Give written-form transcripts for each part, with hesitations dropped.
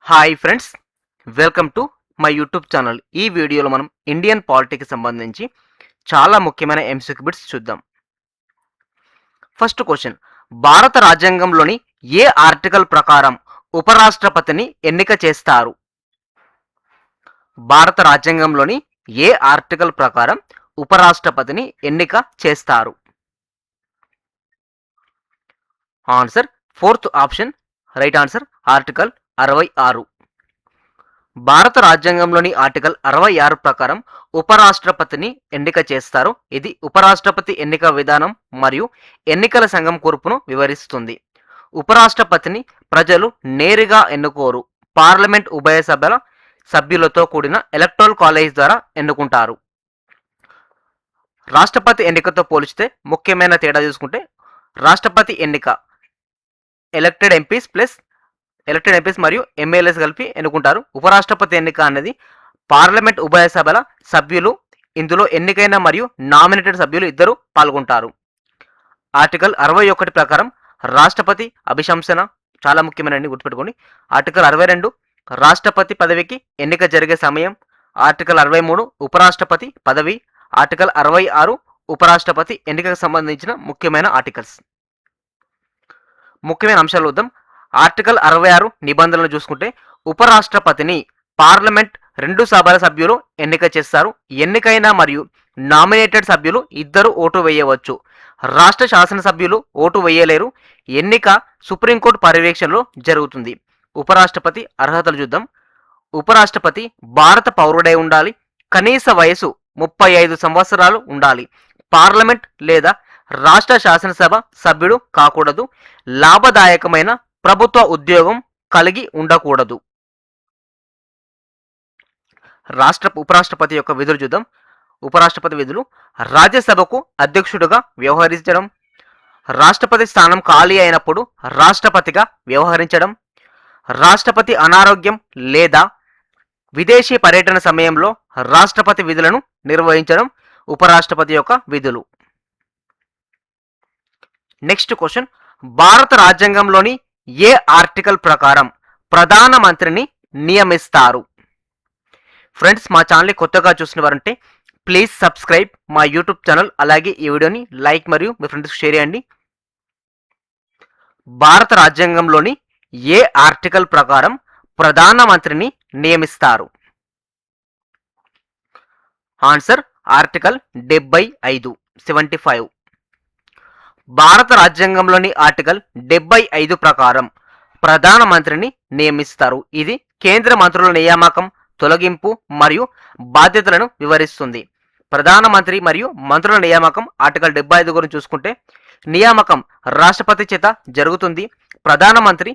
Hi friends, welcome to my YouTube channel. ఈ వీడియోలో మనం ఇండియన్ పాలిటిక్స్ సంబంధించి చాలా ముఖ్యమైన ఎంసీక్యూ బిట్స్ చూద్దాం. ఫస్ట్ క్వశ్చన్, భారత రాజ్యాంగంలోని ఏ ఆర్టికల్ ప్రకారం ఉపరాష్ట్రపతిని ఎన్నిక చేస్తారు? భారత రాజ్యాంగంలోని ఏ ఆర్టికల్ ప్రకారం ఉపరాష్ట్రపతిని ఎన్నిక చేస్తారు? Answer fourth option right answer, article 66. భారత రాజ్యాంగంలోని ఆర్టికల్ 66 ప్రకారం ఉపరాష్ట్రపతిని ఎన్నిక చేస్తారు. ఇది ఉపరాష్ట్రపతి ఎన్నిక విధానం మరియు ఎన్నికల సంఘం కూర్పును వివరిస్తుంది. ఉపరాష్ట్రపతిని ప్రజలు నేరుగా ఎన్నుకోరు, పార్లమెంట్ ఉభయ సభల సభ్యులతో కూడిన ఎలక్టోరల్ కాలేజ్ ద్వారా ఎన్నుకుంటారు. రాష్ట్రపతి ఎన్నికతో పోల్చితే ముఖ్యమైన తేడా చూసుకుంటే, రాష్ట్రపతి ఎన్నిక ఎలక్టెడ్ ఎంపీస్ మరియు ఎమ్మెల్యేస్ కలిపి ఎన్నుకుంటారు. ఉపరాష్ట్రపతి ఎన్నిక అనేది పార్లమెంట్ ఉభయ సభల సభ్యులు, ఇందులో ఎన్నికైన మరియు నామినేటెడ్ సభ్యులు ఇద్దరు పాల్గొంటారు. ఆర్టికల్ 61 ప్రకారం రాష్ట్రపతి అభిశంసన చాలా ముఖ్యమైనది, గుర్తుపెట్టుకోండి. ఆర్టికల్ 62 రాష్ట్రపతి పదవికి ఎన్నిక జరిగే సమయం. ఆర్టికల్ 63 ఉపరాష్ట్రపతి పదవి. ఆర్టికల్ 66 ఉపరాష్ట్రపతి ఎన్నికకు సంబంధించిన ముఖ్యమైన ఆర్టికల్స్. ముఖ్యమైన అంశాలు చూద్దాం. ఆర్టికల్ 66 నిబంధనలు చూసుకుంటే, ఉపరాష్ట్రపతిని పార్లమెంట్ 2 సభల సభ్యులు ఎన్నిక చేస్తారు. ఎన్నికైన మరియు నామినేటెడ్ సభ్యులు ఇద్దరు ఓటు వేయవచ్చు. రాష్ట్ర శాసనసభ్యులు ఓటు వేయలేరు. ఎన్నిక సుప్రీంకోర్టు పర్యవేక్షణలో జరుగుతుంది. ఉపరాష్ట్రపతి అర్హతలు చూద్దాం. ఉపరాష్ట్రపతి భారత పౌరుడై ఉండాలి. కనీస వయసు 35 సంవత్సరాలు ఉండాలి. పార్లమెంట్ లేదా రాష్ట్ర శాసనసభ సభ్యుడు కాకూడదు. లాభదాయకమైన ప్రభుత్వ ఉద్యోగం కలిగి ఉండకూడదు. ఉపరాష్ట్రపతి యొక్క విధులు చూద్దాం. ఉపరాష్ట్రపతి విధులు: రాజ్యసభకు అధ్యక్షుడిగా వ్యవహరించడం, రాష్ట్రపతి స్థానం ఖాళీ అయినప్పుడు రాష్ట్రపతిగా వ్యవహరించడం, రాష్ట్రపతి అనారోగ్యం లేదా విదేశీ పర్యటన సమయంలో రాష్ట్రపతి విధులను నిర్వహించడం ఉపరాష్ట్రపతి యొక్క విధులు. నెక్స్ట్ క్వశ్చన్, భారత రాజ్యాంగంలోని ఏ ఆర్టికల్ ప్రకారం ప్రధానమంత్రిని నియమిస్తారు? ఫ్రెండ్స్, మా ఛానల్ని కొత్తగా చూసిన వారంటే ప్లీజ్ సబ్స్క్రైబ్ మా యూట్యూబ్ ఛానల్. అలాగే ఈ వీడియోని లైక్ మరియు మీ ఫ్రెండ్స్కి షేర్ చేయండి. భారత రాజ్యాంగంలోని ఏ ఆర్టికల్ ప్రకారం ప్రధానమంత్రిని నియమిస్తారు? Answer article 75. భారత రాజ్యాంగంలోని ఆర్టికల్ 75 ప్రకారం ప్రధానమంత్రిని నియమిస్తారు. ఇది కేంద్ర మంత్రుల నియామకం, తొలగింపు మరియు బాధ్యతలను వివరిస్తుంది. ప్రధానమంత్రి మరియు మంత్రుల నియామకం ఆర్టికల్ 75 గురించి చూసుకుంటే, నియామకం రాష్ట్రపతి చేత జరుగుతుంది. ప్రధానమంత్రి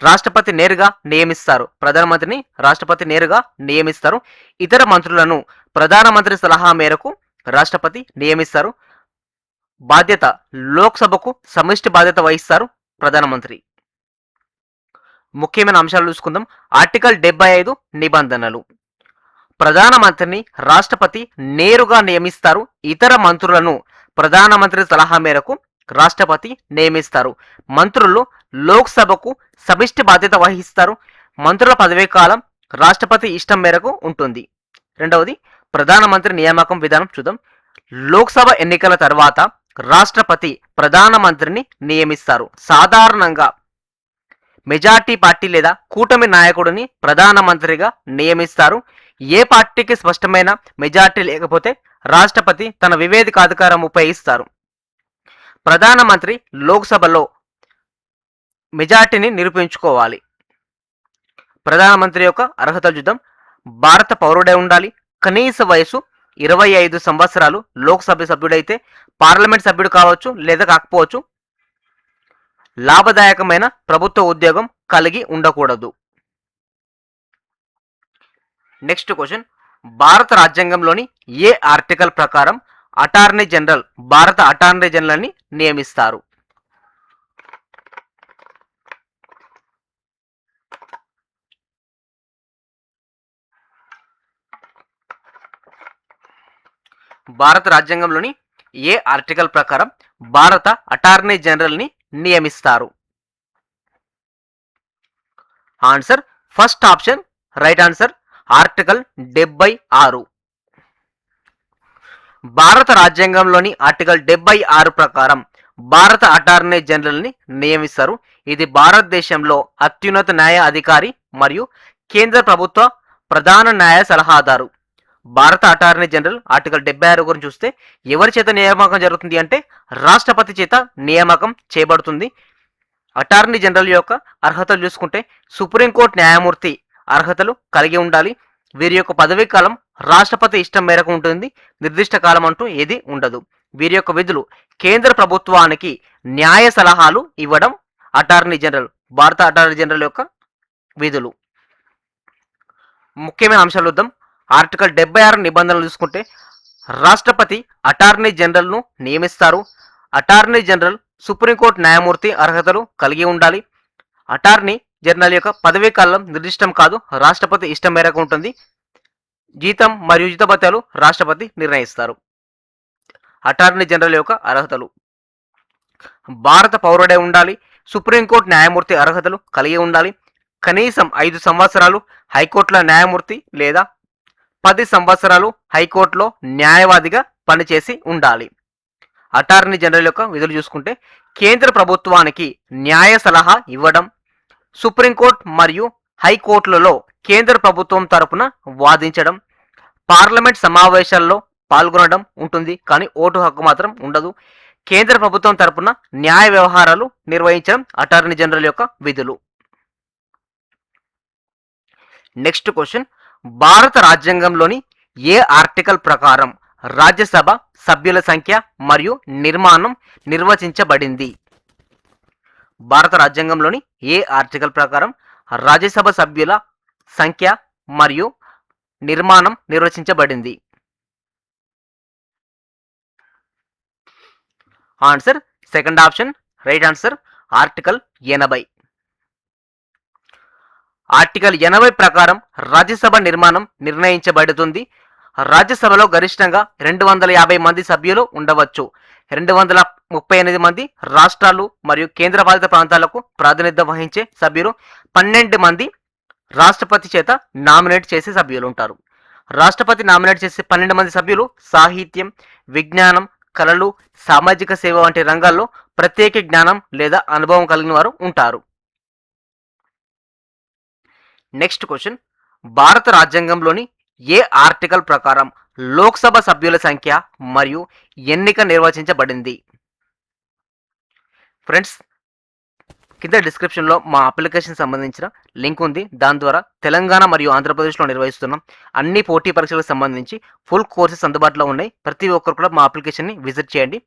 రాష్ట్రపతి నేరుగా నియమిస్తారు. ప్రధానమంత్రిని రాష్ట్రపతి నేరుగా నియమిస్తారు. ఇతర మంత్రులను ప్రధానమంత్రి సలహా మేరకు రాష్ట్రపతి నియమిస్తారు. బాధ్యత: లోక్సభకు సమిష్టి బాధ్యత వహిస్తారు ప్రధానమంత్రి. ముఖ్యమైన అంశాలు చూసుకుందాం. ఆర్టికల్ 75 నిబంధనలు: ప్రధానమంత్రిని రాష్ట్రపతి నేరుగా నియమిస్తారు. ఇతర మంత్రులను ప్రధానమంత్రి సలహా మేరకు రాష్ట్రపతి నియమిస్తారు. మంత్రులు లోక్సభకు సమిష్టి బాధ్యత వహిస్తారు. మంత్రుల పదవీ కాలం రాష్ట్రపతి ఇష్టం మేరకు ఉంటుంది. రెండవది, ప్రధానమంత్రి నియామకం విధానం చూద్దాం. లోక్సభ ఎన్నికల తర్వాత రాష్ట్రపతి ప్రధానమంత్రిని నియమిస్తారు. సాధారణంగా మెజార్టీ పార్టీ లేదా కూటమి నాయకుడిని ప్రధానమంత్రిగా నియమిస్తారు. ఏ పార్టీకి స్పష్టమైన మెజార్టీ లేకపోతే రాష్ట్రపతి తన వివేదికాధికారం ఉపయోగిస్తారు. ప్రధానమంత్రి లోక్సభలో మెజార్టీని నిరూపించుకోవాలి. ప్రధానమంత్రి యొక్క అర్హతలు చూద్దాం. భారత పౌరుడై ఉండాలి. కనీస వయసు 25 సంవత్సరాలు. లోక్సభ సభ్యుడైతే పార్లమెంట్ సభ్యుడు కావచ్చు లేదా కాకపోవచ్చు. లాభదాయకమైన ప్రభుత్వ ఉద్యోగం కలిగి ఉండకూడదు. నెక్స్ట్ క్వశ్చన్, భారత రాజ్యాంగంలోని ఏ ఆర్టికల్ ప్రకారం అటార్నీ జనరల్ భారత అటార్నీ జనరల్ని నియమిస్తారు? భారత రాజ్యాంగంలోని ఏ ఆర్టికల్ ప్రకారం భారత అటార్నీ జనరల్ని నియమిస్తారు? Answer first option right answer article 76. భారత రాజ్యాంగంలోని ఆర్టికల్ 76 ప్రకారం భారత అటార్నీ జనరల్ని నియమిస్తారు. ఇది భారతదేశంలో అత్యున్నత న్యాయ అధికారి మరియు కేంద్ర ప్రభుత్వ ప్రధాన న్యాయ సలహాదారు. భారత అటార్నీ జనరల్ ఆర్టికల్ 76 గురించి చూస్తే ఎవరి చేత నియామకం జరుగుతుంది అంటే రాష్ట్రపతి చేత నియామకం చేయబడుతుంది. అటార్నీ జనరల్ యొక్క అర్హతలు చూసుకుంటే సుప్రీంకోర్టు న్యాయమూర్తి అర్హతలు కలిగి ఉండాలి. వీరి యొక్క పదవీ కాలం రాష్ట్రపతి ఇష్టం మేరకు ఉంటుంది. నిర్దిష్ట కాలం అంటూ ఏది ఉండదు. వీరి యొక్క విధులు కేంద్ర ప్రభుత్వానికి న్యాయ సలహాలు ఇవ్వడం అటార్నీ జనరల్, భారత అటార్నీ జనరల్ యొక్క విధులు. ముఖ్యమైన అంశాలు చూద్దాం. ఆర్టికల్ 76 నిబంధనలు చూసుకుంటే రాష్ట్రపతి అటార్నీ జనరల్ను నియమిస్తారు. అటార్నీ జనరల్ సుప్రీంకోర్టు న్యాయమూర్తి అర్హతలు కలిగి ఉండాలి. అటార్నీ జనరల్ యొక్క పదవీ కాలం నిర్దిష్టం కాదు, రాష్ట్రపతి ఇష్టం మేరకు ఉంటుంది. జీతం మరియు జీతభత్యాలు రాష్ట్రపతి నిర్ణయిస్తారు. అటార్నీ జనరల్ యొక్క అర్హతలు భారత పౌరుడే ఉండాలి. సుప్రీంకోర్టు న్యాయమూర్తి అర్హతలు కలిగి ఉండాలి. కనీసం 5 సంవత్సరాలు హైకోర్టులో న్యాయమూర్తి లేదా 10 సంవత్సరాలు హైకోర్టులో న్యాయవాదిగా పనిచేసి ఉండాలి. అటార్నీ జనరల్ యొక్క విధులు చూసుకుంటే కేంద్ర ప్రభుత్వానికి న్యాయ సలహా ఇవ్వడం, సుప్రీంకోర్టు మరియు హైకోర్టులలో కేంద్ర ప్రభుత్వం తరపున వాదించడం, పార్లమెంట్ సమావేశాల్లో పాల్గొనడం ఉంటుంది కానీ ఓటు హక్కు మాత్రం ఉండదు. కేంద్ర ప్రభుత్వం తరపున న్యాయ వ్యవహారాలు నిర్వహించడం అటార్నీ జనరల్ యొక్క విధులు. నెక్స్ట్ క్వశ్చన్, భారత రాజ్యాంగంలోని ఏ ఆర్టికల్ ప్రకారం రాజ్యసభ సభ్యుల సంఖ్య మరియు నిర్మాణం నిర్వచించబడింది? భారత రాజ్యాంగంలోని ఏ ఆర్టికల్ ప్రకారం రాజ్యసభ సభ్యుల సంఖ్య మరియు నిర్మాణం నిర్వచించబడింది? Answer second option right answer article 80. Article 80 ప్రకారం రాజ్యసభ నిర్మాణం నిర్ణయించబడుతుంది. రాజ్యసభలో గరిష్టంగా 250 మంది సభ్యులు ఉండవచ్చు. 238 మంది రాష్ట్రాలు మరియు కేంద్రపాలిత ప్రాంతాలకు ప్రాతినిధ్యం వహించే సభ్యులు, 12 మంది రాష్ట్రపతి చేత నామినేట్ చేసే సభ్యులు ఉంటారు. రాష్ట్రపతి నామినేట్ చేసే 12 మంది సభ్యులు సాహిత్యం, విజ్ఞానం, కళలు, సామాజిక సేవ వంటి రంగాల్లో ప్రత్యేక జ్ఞానం లేదా అనుభవం కలిగిన వారు ఉంటారు. నెక్స్ట్ క్వశ్చన్, భారత రాజ్యాంగంలోని ఏ ఆర్టికల్ ప్రకారం లోక్సభ సభ్యుల సంఖ్య మరియు ఎన్నిక నిర్వచించబడింది? ఫ్రెండ్స్, కింద డిస్క్రిప్షన్లో మా అప్లికేషన్ సంబంధించిన లింక్ ఉంది. దాని ద్వారా తెలంగాణ మరియు ఆంధ్రప్రదేశ్లో నిర్వహిస్తున్నాం అన్ని పోటీ పరీక్షలకు సంబంధించి ఫుల్ కోర్సెస్ అందుబాటులో ఉన్నాయి. ప్రతి ఒక్కరు కూడా మా అప్లికేషన్ని విజిట్ చేయండి.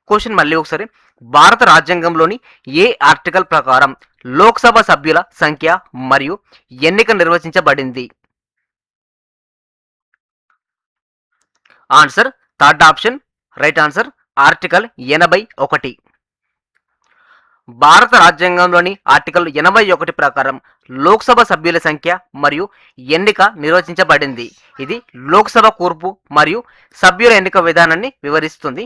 క్వశ్చన్ మళ్ళీ ఒకసారి, భారత రాజ్యాంగంలోని ఏ ఆర్టికల్ ప్రకారం లోక్సభ సభ్యుల సంఖ్య మరియు ఎన్నిక నిర్వచించబడింది? Answer third option right answer article 81. భారత రాజ్యాంగంలోని ఆర్టికల్ 81 ప్రకారం లోక్సభ సభ్యుల సంఖ్య మరియు ఎన్నిక నిర్వచించబడింది. ఇది లోక్సభ కూర్పు మరియు సభ్యుల ఎన్నిక విధానాన్ని వివరిస్తుంది.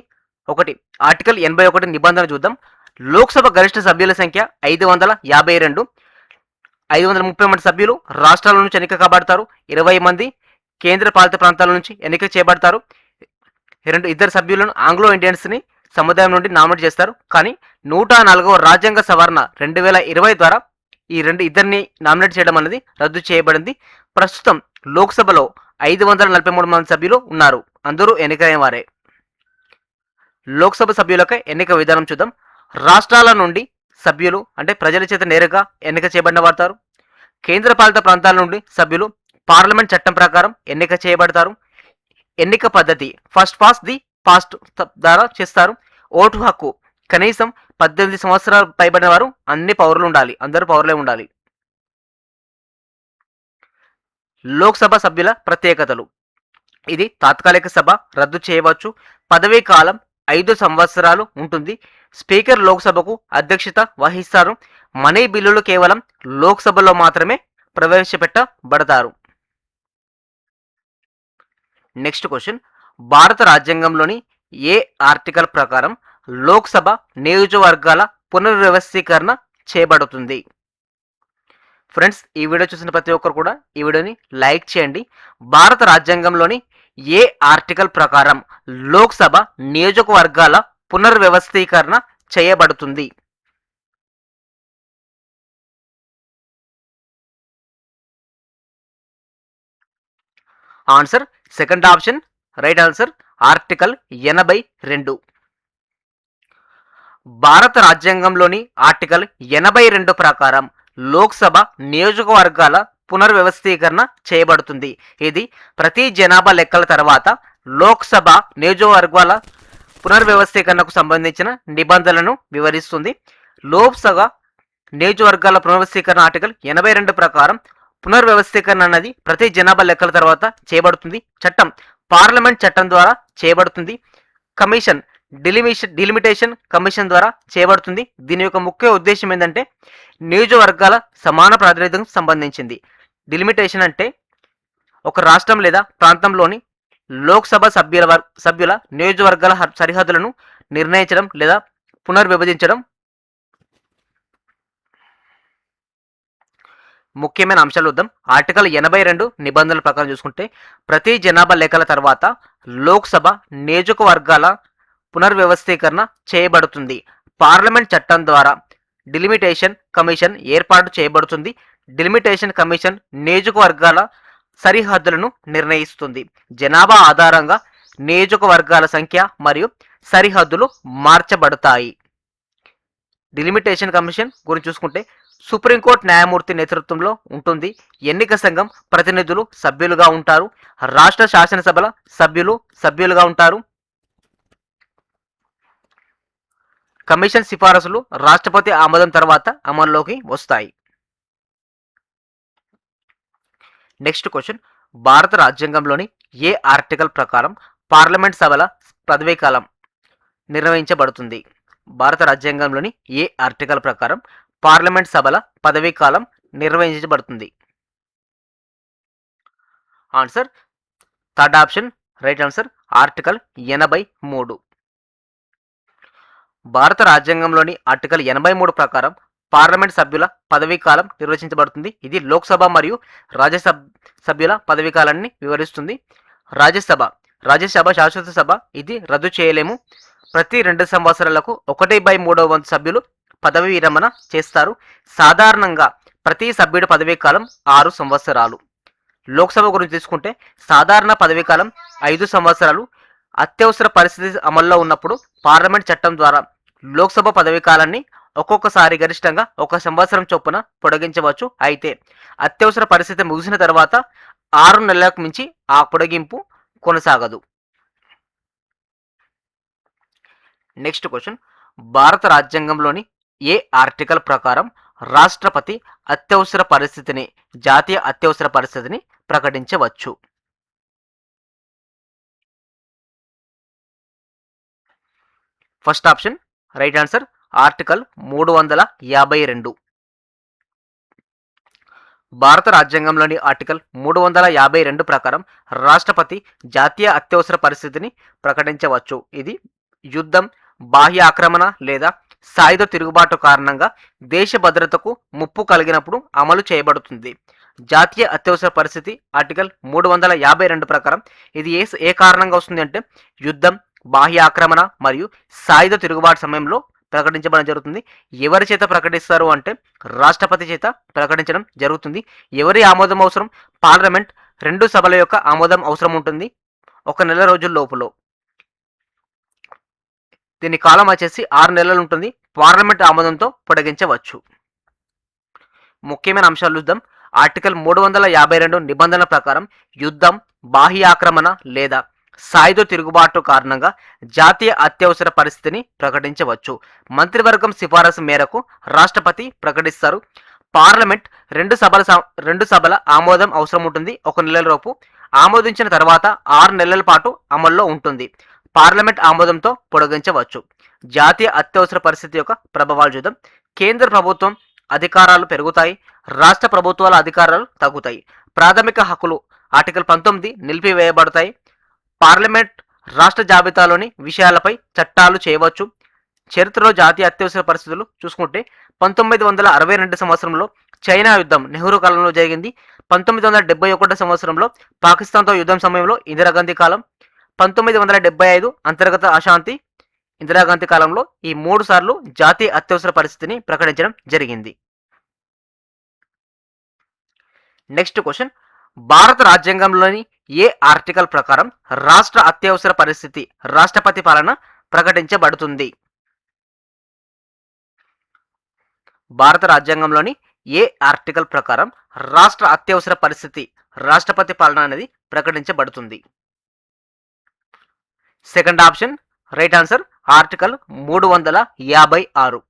ఆర్టికల్ 81 నిబంధన చూద్దాం. లోక్సభ గరిష్ట సభ్యుల సంఖ్య 552. 530 మంది సభ్యులు రాష్ట్రాల నుంచి ఎన్నిక కాబడతారు. 20 మంది కేంద్ర పాలిత ప్రాంతాల నుంచి ఎన్నిక చేయబడతారు. ఇద్దరు సభ్యులను ఆంగ్లో ఇండియన్స్ని సముదాయం నుండి నామినేట్ చేస్తారు. కానీ 104వ రాజ్యాంగ సవరణ 2020 ద్వారా ఈ ఇద్దరిని నామినేట్ చేయడం అనేది రద్దు చేయబడింది. ప్రస్తుతం లోక్సభలో 543 మంది సభ్యులు ఉన్నారు. అందరూ ఎన్నికైన వారే. లోక్సభ సభ్యులకు ఎన్నిక విధానం చూద్దాం. రాష్ట్రాల నుండి సభ్యులు అంటే ప్రజల చేత నేరుగా ఎన్నిక చేయబడినవారు. కేంద్రపాలిత ప్రాంతాల నుండి సభ్యులు పార్లమెంట్ చట్టం ప్రకారం ఎన్నిక చేయబడతారు. ఎన్నిక పద్ధతి ఫస్ట్ పాస్ట్ ది పాస్ట్ ద్వారా చేస్తారు. ఓటు హక్కు కనీసం 18 సంవత్సరాలు పైబడిన వారు అన్ని పౌరులు ఉండాలి. అందరూ పౌరులే ఉండాలి. లోక్సభ సభ్యుల ప్రత్యేకతలు: ఇది తాత్కాలిక సభ, రద్దు చేయవచ్చు. పదవీ కాలం 5 సంవత్సరాలు ఉంటుంది. స్పీకర్ లోక్సభకు అధ్యక్షత వహిస్తారు. మనీ బిల్లులు కేవలం లోక్సభలో మాత్రమే ప్రవేశపెట్టబడతారు. నెక్స్ట్ క్వశ్చన్, భారత రాజ్యాంగంలోని ఏ ఆర్టికల్ ప్రకారం లోక్సభ నియోజకవర్గాల పునర్వ్యవస్థీకరణ చేయబడుతుంది? ఫ్రెండ్స్, ఈ వీడియో చూసిన ప్రతి ఒక్కరు కూడా ఈ వీడియోని లైక్ చేయండి. భారత రాజ్యాంగంలోని ఏ ఆర్టికల్ ప్రకారం లోక్సభ నియోజకవర్గాల పునర్వ్యవస్థీకరణ చేయబడుతుంది? Answer second option right answer, article 82. భారత రాజ్యాంగంలోని ఆర్టికల్ 82 ప్రకారం లోక్సభ నియోజకవర్గాల పునర్వ్యవస్థీకరణ చేయబడుతుంది. ఇది ప్రతి జనాభా లెక్కల తర్వాత లోక్సభ నియోజకవర్గాల పునర్వ్యవస్థీకరణకు సంబంధించిన నిబంధనలను వివరిస్తుంది. లోక్సభ నియోజకవర్గాల పునర్వ్యవస్థీకరణ ఆర్టికల్ 82 ప్రకారం పునర్వ్యవస్థీకరణ అనేది ప్రతి జనాభా లెక్కల తర్వాత చేయబడుతుంది. చట్టం పార్లమెంట్ చట్టం ద్వారా చేయబడుతుంది. కమిషన్ డిలిమిటేషన్ కమిషన్ ద్వారా చేయబడుతుంది. దీని యొక్క ముఖ్య ఉద్దేశం ఏంటంటే నియోజకవర్గాల సమాన ప్రాతినిధ్యం సంబంధించింది. డిలిమిటేషన్ అంటే ఒక రాష్ట్రం లేదా ప్రాంతంలోని లోక్సభ సభ్యుల నియోజకవర్గాల సరిహద్దులను నిర్ణయించడం లేదా పునర్విభజించడం. ముఖ్యమైన అంశాలు చూద్దాం. ఆర్టికల్ 82 నిబంధనల ప్రకారం చూసుకుంటే ప్రతి జనాభా లెక్కల తర్వాత లోక్సభ నియోజకవర్గాల పునర్వ్యవస్థీకరణ చేయబడుతుంది. పార్లమెంట్ చట్టం ద్వారా డిలిమిటేషన్ కమిషన్ ఏర్పాటు చేయబడుతుంది. డిలిమిటేషన్ కమిషన్ నియోజకవర్గాల సరిహద్దులను నిర్ణయిస్తుంది. జనాభా ఆధారంగా నియోజకవర్గాల సంఖ్య మరియు సరిహద్దులు మార్చబడతాయి. డిలిమిటేషన్ కమిషన్ గురించి చూసుకుంటే సుప్రీంకోర్టు న్యాయమూర్తి నేతృత్వంలో ఉంటుంది. ఎన్నిక సంఘం ప్రతినిధులు సభ్యులుగా ఉంటారు. రాష్ట్ర శాసనసభల సభ్యులుగా ఉంటారు. కమిషన్ సిఫారసులు రాష్ట్రపతి ఆమోదం తర్వాత అమల్లోకి వస్తాయి. నెక్స్ట్ క్వశ్చన్, భారత రాజ్యాంగంలోని ఏ ఆర్టికల్ ప్రకారం పార్లమెంట్ సభల పదవీకాలం నిర్వహించబడుతుంది? భారత రాజ్యాంగంలోని ఏ ఆర్టికల్ ప్రకారం పార్లమెంట్ సభల పదవీకాలం నిర్వహించబడుతుంది? Answer third option right answer, article 83. భారత రాజ్యాంగంలోని ఆర్టికల్ 83 ప్రకారం పార్లమెంట్ సభ్యుల పదవీకాలం నిర్వచించబడుతుంది. ఇది లోక్సభ మరియు రాజ్యసభ సభ్యుల పదవీకాలాన్ని వివరిస్తుంది. రాజ్యసభ శాశ్వత సభ ఇది రద్దు చేయలేము. ప్రతి 2 సంవత్సరాలకు 1/3 వంతు సభ్యులు పదవీ విరమణ చేస్తారు. సాధారణంగా ప్రతి సభ్యుడి పదవీకాలం 6 సంవత్సరాలు. లోక్సభ గురించి తీసుకుంటే సాధారణ పదవీకాలం 5 సంవత్సరాలు. అత్యవసర పరిస్థితి అమల్లో ఉన్నప్పుడు పార్లమెంట్ చట్టం ద్వారా లోక్సభ పదవీకాలాన్ని ఒక్కొక్కసారి గరిష్టంగా 1 సంవత్సరం చొప్పున పొడిగించవచ్చు. అయితే అత్యవసర పరిస్థితి ముగిసిన తర్వాత 6 నెలలకు మించి ఆ పొడిగింపు కొనసాగదు. నెక్స్ట్ క్వశ్చన్, భారత రాజ్యాంగంలోని ఏ ఆర్టికల్ ప్రకారం రాష్ట్రపతి అత్యవసర పరిస్థితిని జాతీయ అత్యవసర పరిస్థితిని ప్రకటించవచ్చు? First option right answer, article 352. భారత రాజ్యాంగంలోని ఆర్టికల్ 352 ప్రకారం రాష్ట్రపతి జాతీయ అత్యవసర పరిస్థితిని ప్రకటించవచ్చు. ఇది యుద్ధం, బాహ్య ఆక్రమణ లేదా సాయుధ తిరుగుబాటు కారణంగా దేశ భద్రతకు ముప్పు కలిగినప్పుడు అమలు చేయబడుతుంది. జాతీయ అత్యవసర పరిస్థితి ఆర్టికల్ 352 ప్రకారం ఇది ఏ కారణంగా వస్తుంది అంటే యుద్ధం, బాహ్య ఆక్రమణ మరియు సాయుధ తిరుగుబాటు సమయంలో ప్రకటించబడడం జరుగుతుంది. ఎవరి చేత ప్రకటిస్తారు అంటే రాష్ట్రపతి చేత ప్రకటించడం జరుగుతుంది. ఎవరి ఆమోదం అవసరం? పార్లమెంట్ 2 సభల యొక్క ఆమోదం అవసరం ఉంటుంది 1 నెల రోజుల లోపులో. దీని కాలం వచ్చేసి 6 నెలలు ఉంటుంది. పార్లమెంట్ ఆమోదంతో పొడిగించవచ్చు. ముఖ్యమైన అంశాలు చూద్దాం. ఆర్టికల్ 352 నిబంధనల ప్రకారం యుద్ధం, బాహ్య ఆక్రమణ లేదా సాయుధ తిరుగుబాటు కారణంగా జాతీయ అత్యవసర పరిస్థితిని ప్రకటించవచ్చు. మంత్రివర్గం సిఫారసు మేరకు రాష్ట్రపతి ప్రకటిస్తారు. పార్లమెంట్ 2 సభల ఆమోదం అవసరం ఉంటుంది 1 నెల లోపు. ఆమోదించిన తర్వాత 6 నెలల పాటు అమల్లో ఉంటుంది. పార్లమెంట్ ఆమోదంతో పొడిగించవచ్చు. జాతీయ అత్యవసర పరిస్థితి యొక్క ప్రభావాలు చూద్దాం. కేంద్ర ప్రభుత్వం అధికారాలు పెరుగుతాయి. రాష్ట్ర ప్రభుత్వాల అధికారాలు తగ్గుతాయి. ప్రాథమిక హక్కులు ఆర్టికల్ 19 నిలిపివేయబడతాయి. పార్లమెంట్ రాష్ట్ర జాబితాలోని విషయాలపై చట్టాలు చేయవచ్చు. చరిత్రలో జాతీయ అత్యవసర పరిస్థితులు చూసుకుంటే 1962 సంవత్సరంలో చైనా యుద్ధం నెహ్రూ కాలంలో జరిగింది. 1971 సంవత్సరంలో పాకిస్తాన్తో యుద్ధం సమయంలో ఇందిరాగాంధీ కాలం. 1975 అంతర్గత అశాంతి ఇందిరాగాంధీ కాలంలో ఈ 3 సార్లు జాతీయ అత్యవసర పరిస్థితిని ప్రకటించడం జరిగింది. నెక్స్ట్ క్వశ్చన్, భారత రాజ్యాంగంలోని ఏ ఆర్టికల్ ప్రకారం రాష్ట్ర అత్యవసర పరిస్థితి రాష్ట్రపతి పాలన ప్రకటించబడుతుంది? భారత రాజ్యాంగంలోని ఏ ఆర్టికల్ ప్రకారం రాష్ట్ర అత్యవసర పరిస్థితి రాష్ట్రపతి పాలన అనేది ప్రకటించబడుతుంది? Second option right answer article 356.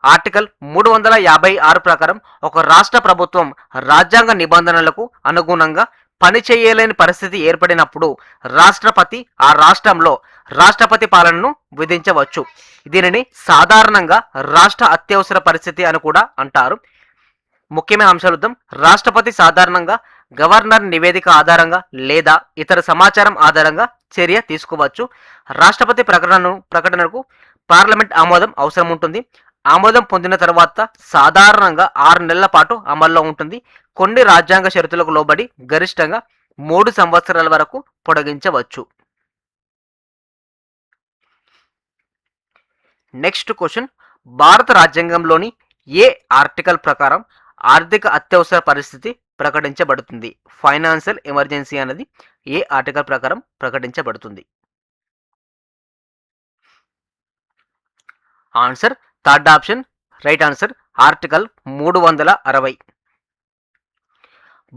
Article 356 ప్రకారం ఒక రాష్ట్ర ప్రభుత్వం రాజ్యాంగ నిబంధనలకు అనుగుణంగా పనిచేయలేని పరిస్థితి ఏర్పడినప్పుడు రాష్ట్రపతి ఆ రాష్ట్రంలో రాష్ట్రపతి పాలనను విధించవచ్చు. దీనిని సాధారణంగా రాష్ట్ర అత్యవసర పరిస్థితి అని కూడా అంటారు. ముఖ్యమైన అంశాలు చూద్దాం. రాష్ట్రపతి సాధారణంగా గవర్నర్ నివేదిక ఆధారంగా లేదా ఇతర సమాచారం ఆధారంగా చర్య తీసుకోవచ్చు. రాష్ట్రపతి ప్రకటనకు పార్లమెంట్ ఆమోదం అవసరం ఉంటుంది. ఆమోదం పొందిన తర్వాత సాధారణంగా 6 నెలల పాటు అమల్లో ఉంటుంది. కొన్ని రాజ్యాంగ షరతులకు లోబడి గరిష్టంగా 3 సంవత్సరాల వరకు పొడిగించవచ్చు. నెక్స్ట్ క్వశ్చన్, భారత రాజ్యాంగంలోని ఏ ఆర్టికల్ ప్రకారం ఆర్థిక అత్యవసర పరిస్థితి ప్రకటించబడుతుంది? ఫైనాన్షియల్ ఎమర్జెన్సీ అనేది ఏ ఆర్టికల్ ప్రకారం ప్రకటించబడుతుంది? Answer third option right answer article 360.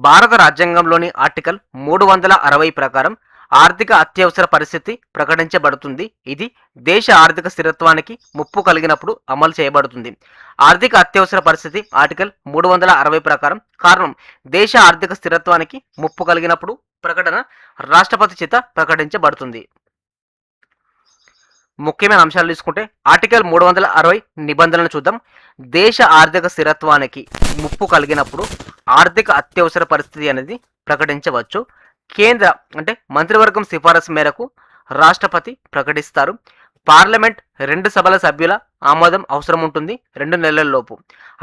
భారత రాజ్యాంగంలోని ఆర్టికల్ 360 ప్రకారం ఆర్థిక అత్యవసర పరిస్థితి ప్రకటించబడుతుంది. ఇది దేశ ఆర్థిక స్థిరత్వానికి ముప్పు కలిగినప్పుడు అమలు చేయబడుతుంది. ఆర్థిక అత్యవసర పరిస్థితి ఆర్టికల్ 360 ప్రకారం కారణం దేశ ఆర్థిక స్థిరత్వానికి ముప్పు కలిగినప్పుడు ప్రకటన రాష్ట్రపతి చేత ప్రకటించబడుతుంది. ముఖ్యమైన అంశాలు తీసుకుంటే ఆర్టికల్ 360 నిబంధనలను చూద్దాం. దేశ ఆర్థిక స్థిరత్వానికి ముప్పు కలిగినప్పుడు ఆర్థిక అత్యవసర పరిస్థితి అనేది ప్రకటించవచ్చు. కేంద్ర అంటే మంత్రివర్గం సిఫారసు మేరకు రాష్ట్రపతి ప్రకటిస్తారు. పార్లమెంట్ 2 సభల సభ్యుల ఆమోదం అవసరం ఉంటుంది 2 నెలలలోపు.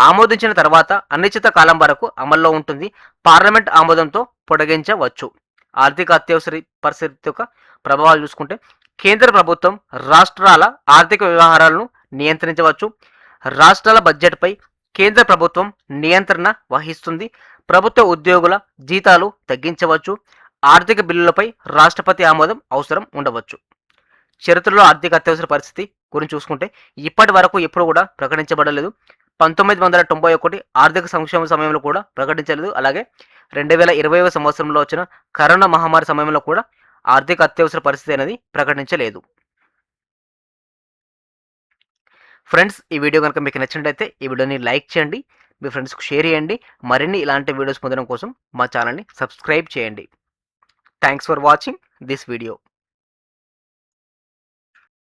ఆమోదించిన తర్వాత అనిశ్చిత కాలం వరకు అమల్లో ఉంటుంది. పార్లమెంట్ ఆమోదంతో పొడిగించవచ్చు. ఆర్థిక అత్యవసర పరిస్థితి యొక్క ప్రభావాలు చూసుకుంటే కేంద్ర ప్రభుత్వం రాష్ట్రాల ఆర్థిక వ్యవహారాలను నియంత్రించవచ్చు. రాష్ట్రాల బడ్జెట్పై కేంద్ర ప్రభుత్వం నియంత్రణ వహిస్తుంది. ప్రభుత్వ ఉద్యోగుల జీతాలు తగ్గించవచ్చు. ఆర్థిక బిల్లులపై రాష్ట్రపతి ఆమోదం అవసరం ఉండవచ్చు. షరతుల్లో ఆర్థిక అత్యవసర పరిస్థితి గురించి చూసుకుంటే ఇప్పటి వరకు ఎప్పుడు కూడా ప్రకటించబడలేదు. 1991 ఆర్థిక సంక్షేమ సమయంలో కూడా ప్రకటించలేదు. అలాగే 2020 సంవత్సరంలో వచ్చిన కరోనా మహమ్మారి సమయంలో కూడా ఆర్థిక అత్యవసర పరిస్థితి అనేది ప్రకటించలేదు. ఫ్రెండ్స్, ఈ వీడియో కనుక మీకు నచ్చినట్లయితే ఈ వీడియోని లైక్ చేయండి, మీ ఫ్రెండ్స్కు షేర్ చేయండి. మరిన్ని ఇలాంటి వీడియోస్ పొందడం కోసం మా ఛానల్ని సబ్స్క్రైబ్ చేయండి. Thanks for watching this video.